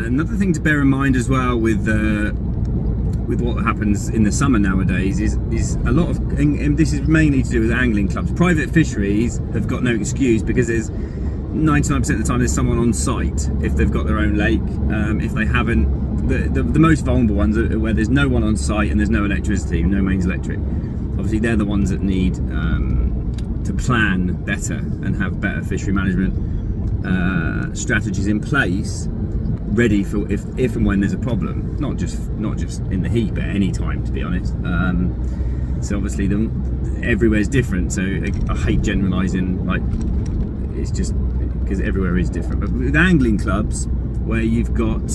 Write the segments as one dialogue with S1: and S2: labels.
S1: another thing to bear in mind as well with what happens in the summer nowadays is a lot of, and this is mainly to do with angling clubs. Private fisheries have got no excuse because there's 99% of the time there's someone on site if they've got their own lake. If they haven't, the most vulnerable ones are where there's no one on site and there's no electricity, no mains electric. Obviously they're the ones that need to plan better and have better fishery management strategies in place, ready for if and when there's a problem, not just in the heat but any time, to be honest. So obviously everywhere's different, so I hate generalizing, like, it's just because everywhere is different. But with angling clubs, where you've got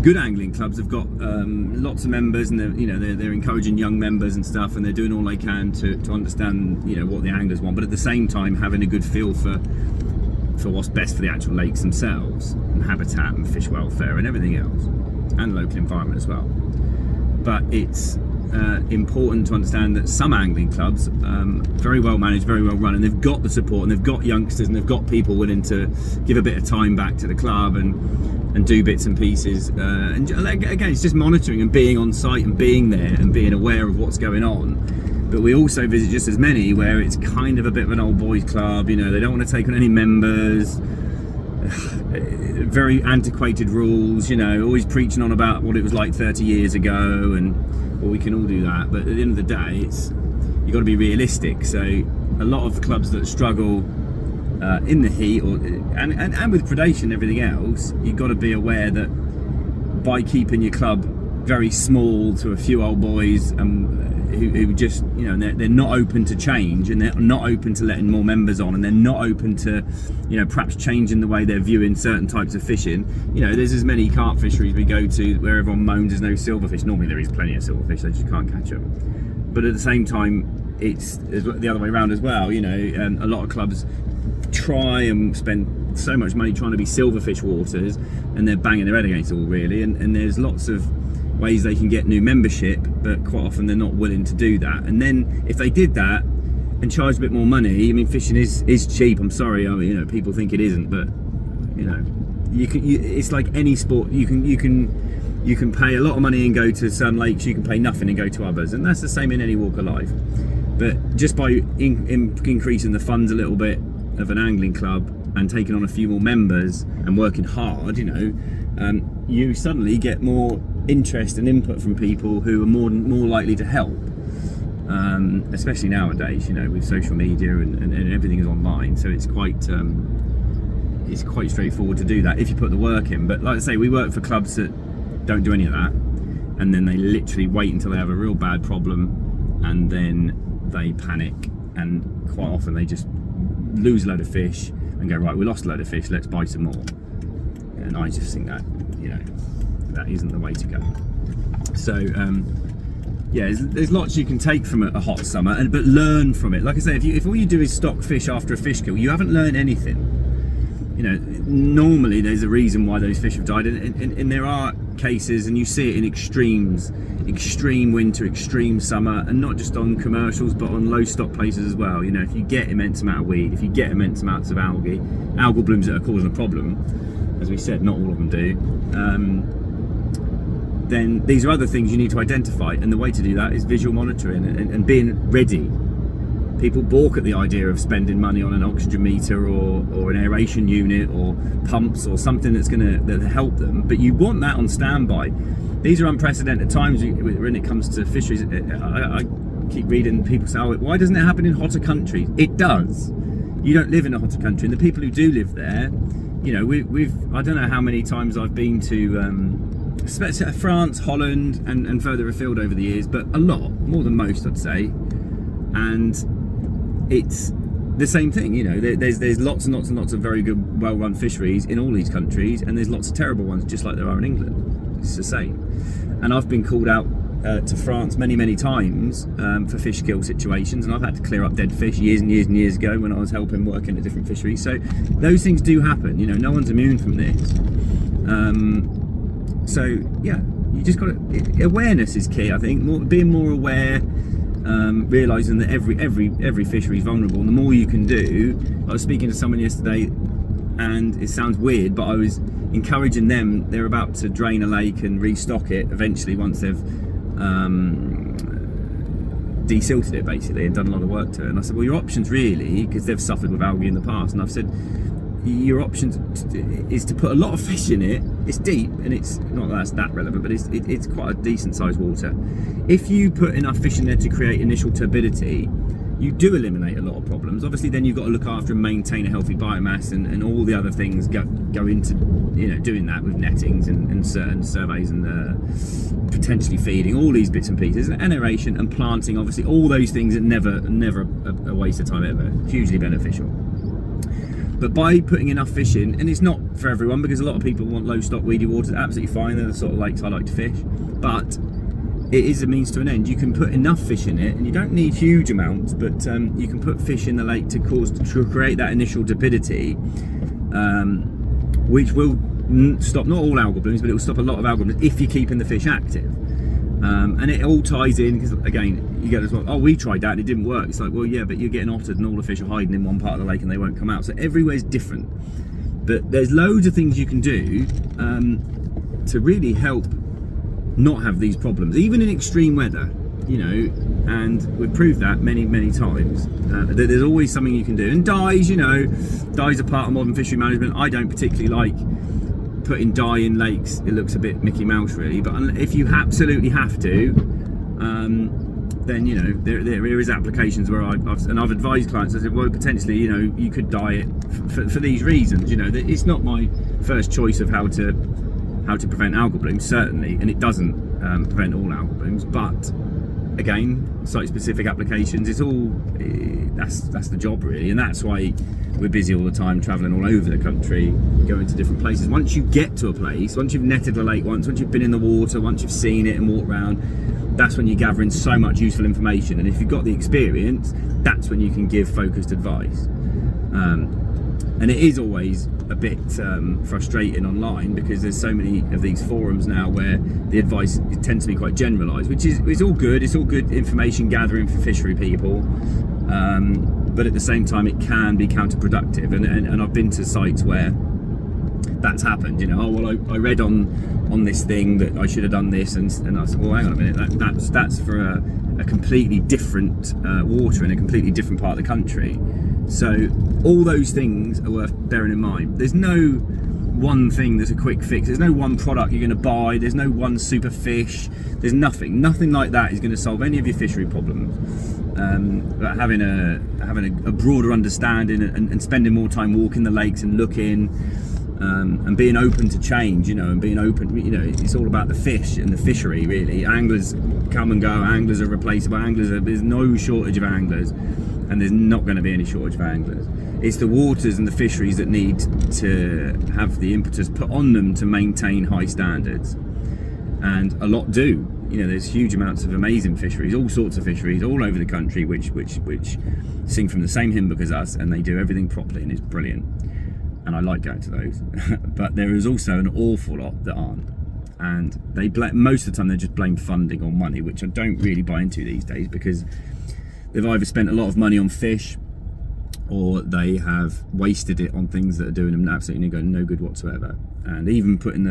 S1: good angling clubs, have got lots of members, and they're encouraging young members and stuff, and they're doing all they can to understand what the anglers want, but at the same time having a good feel for what's best for the actual lakes themselves, and habitat and fish welfare and everything else, and local environment as well. But it's important to understand that some angling clubs, very well managed, very well run, and they've got the support, and they've got youngsters, and they've got people willing to give a bit of time back to the club and do bits and pieces. And again, it's just monitoring and being on site and being there and being aware of what's going on. But we also visit just as many where it's kind of a bit of an old boys club. They don't want to take on any members. Very antiquated rules. Always preaching on about what it was like 30 years ago, and well, we can all do that. But at the end of the day, you've got to be realistic. So a lot of clubs that struggle in the heat and with predation and everything else, you've got to be aware that by keeping your club very small to a few old boys who just, they're not open to change, and they're not open to letting more members on, and they're not open to, perhaps changing the way they're viewing certain types of fishing. There's as many carp fisheries we go to where everyone moans there's no silverfish. Normally there is plenty of silverfish, they just can't catch them. But at the same time, it's the other way around as well. A lot of clubs try and spend so much money trying to be silverfish waters, and they're banging their head against it all, really. And there's lots of ways they can get new membership, but quite often they're not willing to do that. And then if they did that and charged a bit more money, fishing is cheap. I'm sorry, people think it isn't, but it's like any sport. You can pay a lot of money and go to some lakes. You can pay nothing and go to others, and that's the same in any walk of life. But just by increasing the funds a little bit of an angling club and taking on a few more members and working hard, you suddenly get more interest and input from people who are more likely to help, especially nowadays, with social media and everything is online, so it's quite straightforward to do that if you put the work in. But like I say, we work for clubs that don't do any of that, and then they literally wait until they have a real bad problem, and then they panic, and quite often they just lose a load of fish and go, right, we lost a load of fish, let's buy some more. And I just think that that isn't the way to go. So there's lots you can take from a hot summer, but learn from it. Like I say, if all you do is stock fish after a fish kill, you haven't learned anything. Normally there's a reason why those fish have died, and there are cases, and you see it in extremes, extreme winter, extreme summer, and not just on commercials but on low stock places as well. If you get immense amount of weed, if you get immense amounts of algal blooms that are causing a problem, as we said, not all of them do, then these are other things you need to identify, and the way to do that is visual monitoring and being ready. People balk at the idea of spending money on an oxygen meter or an aeration unit or pumps or something that's going to help them, but you want that on standby. These are unprecedented times when it comes to fisheries. I keep reading people say, why doesn't it happen in hotter countries? It does. You don't live in a hotter country, and the people who do live there, we've I don't know how many times I've been to France, Holland, and further afield over the years, but a lot more than most, I'd say. And it's the same thing, there's lots and lots and lots of very good, well-run fisheries in all these countries, and there's lots of terrible ones, just like there are in England. It's the same. And I've been called out to France many times for fish kill situations, and I've had to clear up dead fish years and years ago when I was helping work in a different fishery. So those things do happen, no one's immune from this. So yeah, you just got to, awareness is key, I think. Being more aware, realising that every fishery is vulnerable, and the more you can do. I was speaking to someone yesterday and it sounds weird, but I was encouraging them. They're about to drain a lake and restock it eventually once they've desilted it basically and done a lot of work to it. And I said, well, your options really, because they've suffered with algae in the past, and I've said your options is to put a lot of fish in it. It's deep, and it's not that that's that relevant, but it's quite a decent sized water. If you put enough fish in there to create initial turbidity, you do eliminate a lot of problems. Obviously, then you've got to look after and maintain a healthy biomass, and all the other things go into, you know, doing that with nettings and certain surveys and potentially feeding, all these bits and pieces, and aeration and planting. Obviously, all those things are never a waste of time ever. Hugely beneficial. But by putting enough fish in, and it's not for everyone because a lot of people want low stock weedy waters, absolutely fine. They're the sort of lakes I like to fish, but it is a means to an end. You can put enough fish in it, and you don't need huge amounts, but you can put fish in the lake to create that initial turbidity, which will stop not all algal blooms, but it will stop a lot of algal blooms if you're keeping the fish active. And it all ties in, because again, you get this one, oh, we tried that and it didn't work. It's like, well, yeah, but you're getting ottered and all the fish are hiding in one part of the lake and they won't come out. So everywhere's different, but there's loads of things you can do to really help not have these problems, even in extreme weather, you know. And we've proved that many times. There's always something you can do. And dyes, you know, dyes are part of modern fishery management. I don't particularly like putting dye in lakes. It looks a bit Mickey Mouse really, but if you absolutely have to, then, you know, there is applications where I've advised clients. I said, well, potentially, you know, you could dye it for these reasons. You know, it's not my first choice of how to prevent algal blooms, certainly, and it doesn't prevent all algal blooms, but again, site-specific applications, it's all, that's the job really, and that's why we're busy all the time, travelling all over the country, going to different places. Once you get to a place, once you've netted a lake once you've been in the water, once you've seen it and walked around, that's when you're gathering so much useful information, and if you've got the experience, that's when you can give focused advice. And it is always a bit frustrating online, because there's so many of these forums now where the advice tends to be quite generalised, which is all good. It's all good information gathering for fishery people, but at the same time it can be counterproductive. And I've been to sites where that's happened. You know, oh well, I read on this thing that I should have done this, and I said, well, hang on a minute, that's for a completely different water in a completely different part of the country. So all those things are worth bearing in mind. There's no one thing that's a quick fix. There's no one product you're going to buy. There's no one super fish. There's nothing like that is going to solve any of your fishery problems. But having a broader understanding and spending more time walking the lakes and looking, and being open to change, you know, and being open, you know, it's all about the fish and the fishery really. Anglers come and go. Anglers are replaceable. There's no shortage of anglers. And there's not going to be any shortage of anglers. It's the waters and the fisheries that need to have the impetus put on them to maintain high standards, and a lot do. You know, there's huge amounts of amazing fisheries, all sorts of fisheries all over the country, which sing from the same hymn book as us, and they do everything properly, and it's brilliant. And I like going to those. But there is also an awful lot that aren't, and most of the time they just blame funding or money, which I don't really buy into these days, because they've either spent a lot of money on fish, or they have wasted it on things that are doing them absolutely no good whatsoever. And even putting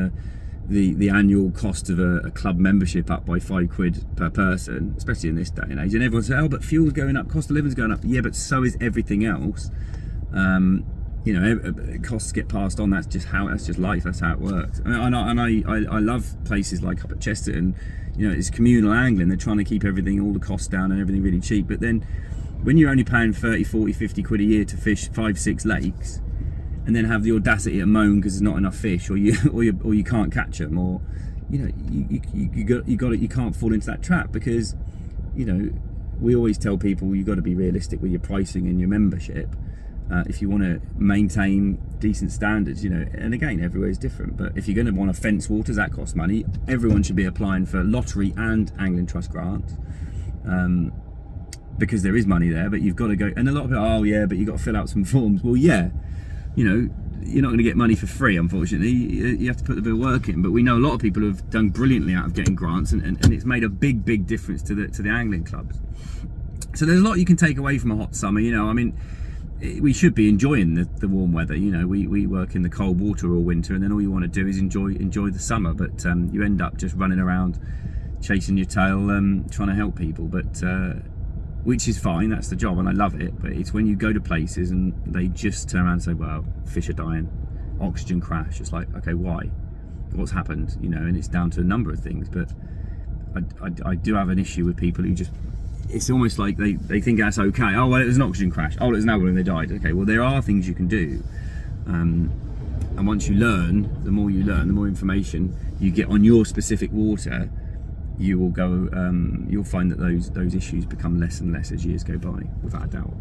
S1: the annual cost of a club membership up by £5 per person, especially in this day and age, and everyone says, oh, but fuel's going up, cost of living's going up. Yeah, but so is everything else. You know, costs get passed on. That's just life. That's how it works. And I love places like up at Chesterton. You know, it's communal angling. They're trying to keep everything, all the costs down and everything really cheap. But then when you're only paying 30, 40, 50 quid a year to fish 5-6 lakes, and then have the audacity to moan because there's not enough fish, or you can't catch them, or, you know, you can't fall into that trap, because, you know, we always tell people you've got to be realistic with your pricing and your membership. If you want to maintain decent standards, you know, and again, everywhere is different, but if you're going to want to fence waters, that costs money. Everyone should be applying for lottery and angling trust grants, because there is money there, but you've got to go. And a lot of people, oh yeah, but you've got to fill out some forms. Well, yeah, you know, you're not going to get money for free, unfortunately. You have to put the bit of work in. But we know a lot of people who have done brilliantly out of getting grants, and it's made a big difference to the angling clubs. So there's a lot you can take away from a hot summer. You know, I mean, we should be enjoying the warm weather. You know, we work in the cold water all winter, and then all you want to do is enjoy the summer. But you end up just running around chasing your tail, trying to help people. But which is fine, that's the job, and I love it. But it's when you go to places and they just turn around and say, well, fish are dying, oxygen crash. It's like, okay, why? What's happened? You know, and it's down to a number of things. But I do have an issue with people who just, it's almost like they think that's okay. Oh, well, it was an oxygen crash. Oh, it was an hour and they died. Okay, well, there are things you can do. And once you learn, the more you learn, the more information you get on your specific water, you will go, you'll find that those issues become less and less as years go by, without a doubt.